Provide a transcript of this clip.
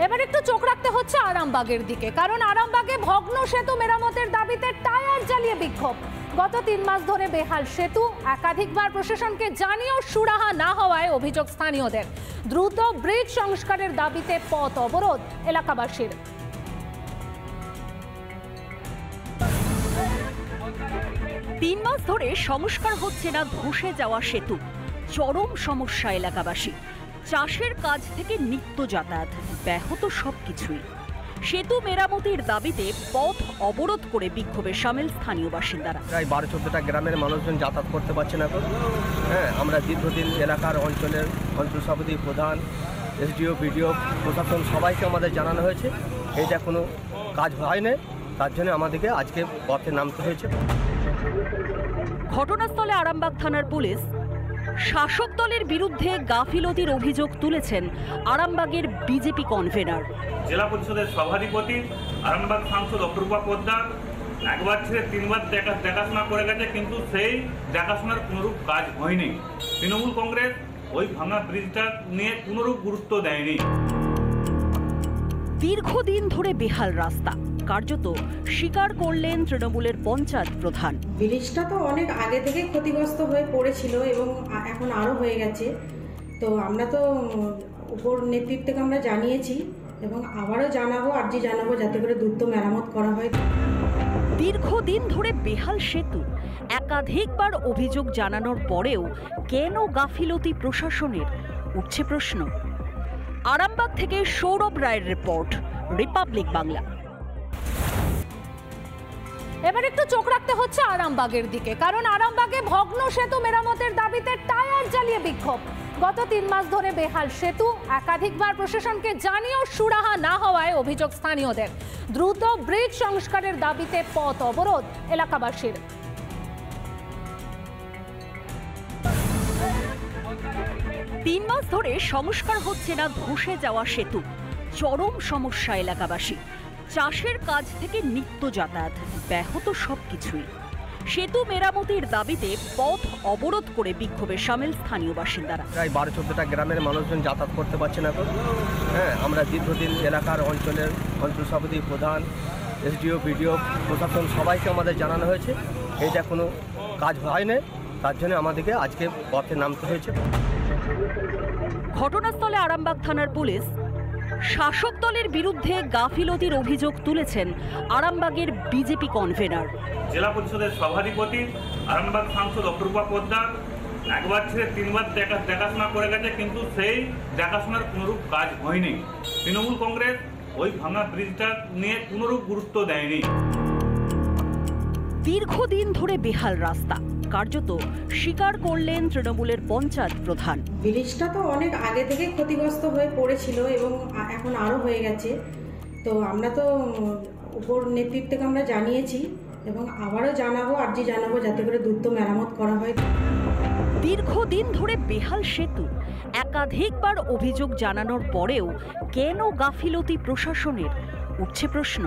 এবার একটু চোখ রাখতে হচ্ছে আরামবাগের দিকে, কারণ আরামবাগে ভগ্ন সেতু মেরামতের দাবিতে টায়ার জ্বালিয়ে বিক্ষোভ। গত 3 মাস ধরে বেহাল সেতু, একাধিকবার প্রশাসনকে জানিয়েও সুরাহা না হওয়ায় অভিযোগ স্থানীয়দের। দ্রুত ব্রিজ সংস্কারের দাবিতে পথ অবরোধ এলাকাবাসীর। তিন মাস ধরে সংস্কার হচ্ছে না ধসে যাওয়া সেতু, চরম সমস্যা এলাকাবাসী। চাষের কাজ থেকে নিত্য যাতায়াত, ব্যাহত সবকিছুই। সেতু মেরামতির দাবিতে পথ অবরোধ করে বিক্ষোভে সামিল স্থানীয় বাসিন্দারা। প্রায় 12-14টা গ্রামের মানুষজন যাতায়াত করতে পারছে না। আমরা দীর্ঘদিন এলাকার অঞ্চল সভাপতি, প্রধান, এসডিও, বিডিও, প্রশাসন সবাইকে আমাদের জানানো হয়েছে, এইটা কোনো কাজ হয় না। তার জন্য আমাদেরকে আজকে পথে নামতে হয়েছে। ঘটনাস্থলে আরামবাগ থানার পুলিশ। শাসক দলের বিরুদ্ধে গাফিলতির অভিযোগ তুলেছেন আরামবাগের বিজেপি কনভেনার। জেলা পরিষদের সভাধিপতি আরামবাগ সাংসদ অপরূপা পোদ্দার একবার ছেড়ে 3বার দেখাশোনা করে গেছে, কিন্তু সেই দেখাশোনার কোনোরূপ কাজ হয়নি। তৃণমূল কংগ্রেস ওই ভাঙা ব্রিজটা নিয়ে কোনোরূপ গুরুত্ব দেয়নি। দীর্ঘদিন ধরে বেহাল রাস্তা, কার্যত স্বীকার করলেন তৃণমূলের পঞ্চায়েত প্রধান। ব্রিজটা তো অনেক আগে থেকে ক্ষতিগ্রস্ত হয়ে পড়েছিল এবং এখন আরও হয়ে গেছে। তো আমরা তো উপর নেতৃত্বকে আমরা জানিয়েছি এবং আবারও জানাবো, আর্জি জানাবো যাতে করে দ্রুত মেরামত করা হয়। দীর্ঘদিন ধরে বেহাল সেতু, একাধিকবার অভিযোগ জানানোর পরেও কেন গাফিলতি প্রশাসনের, উঠছে প্রশ্ন। আরামবাগ থেকে সৌরভ রায়ের রিপোর্ট, রিপাবলিক বাংলা। এবার একটু চোখ রাখতে হচ্ছে আরামবাগের দিকে, কারণ আরামবাগে ভগ্ন সেতু মেরামতের দাবিতে টায়ার জ্বালিয়ে বিক্ষোভ। গত 3 মাস ধরে বেহাল সেতু, একাধিকবার প্রশাসনকে জানিয়েও সুরাহা না হওয়ায় অভিযোগ স্থানীয়দের। দ্রুত ব্রিজ সংস্কারের দাবিতে পথ অবরোধ এলাকাবাসীর। 3 মাস ধরে সংস্কার হচ্ছে না ধসে যাওয়া সেতু, চরম সমস্যা এলাকাবাসী। চাষের কাজ থেকে নিত্য যাতায়াত, ব্যাহত সবকিছুই। সেতু মেরামতির দাবিতে পথ অবরোধ করে বিক্ষোভে সামিল স্থানীয় বাসিন্দারা। প্রায় 12-14টা গ্রামের মানুষজন যাতায়াত করতে পারছে না। আমরা দীর্ঘদিন এলাকার অঞ্চল সভাপতি, প্রধান, এসডিও, বিডিও, প্রশাসন সবাইকে আমাদের জানানো হয়েছে, এইটা কোনো কাজ হয় না। তার জন্য আমাদেরকে আজকে পথে নামতে হয়েছে। ঘটনাস্থলে আরামবাগ থানার পুলিশ। শাসক দলের বিরুদ্ধে গাফিলতির অভিযোগ তুলেছেন আরামবাগের বিজেপি কনভেনার। জেলা পরিষদের সভাধিপতি আরামবাগ সাংসদ অপরূপা পোদ্দার একবার ছেড়ে 3বার দেখাশোনা করে গেছে, কিন্তু সেই দেখাশোনার কোনোরূপ কাজ হয়নি। তৃণমূল কংগ্রেস ওই ভাঙা ব্রিজটা নিয়ে কোনোরূপ গুরুত্ব দেয়নি। দীর্ঘদিন ধরে বেহাল রাস্তা, কার্যত স্বীকার করলেন তৃণমূলের পঞ্চায়েত প্রধান। ব্রিজটা তো অনেক আগে থেকে ক্ষতিগ্রস্ত হয়ে পড়েছিল এবং এখন আরও হয়ে গেছে। তো আমরা তো উপর নেতৃত্বকে আমরা জানিয়েছি এবং আবারও জানাবো, আর্জি জানাবো যাতে করে দ্রুত মেরামত করা হয়। দীর্ঘদিন ধরে বেহাল সেতু, একাধিকবার অভিযোগ জানানোর পরেও কেন গাফিলতি প্রশাসনের, উঠছে প্রশ্ন।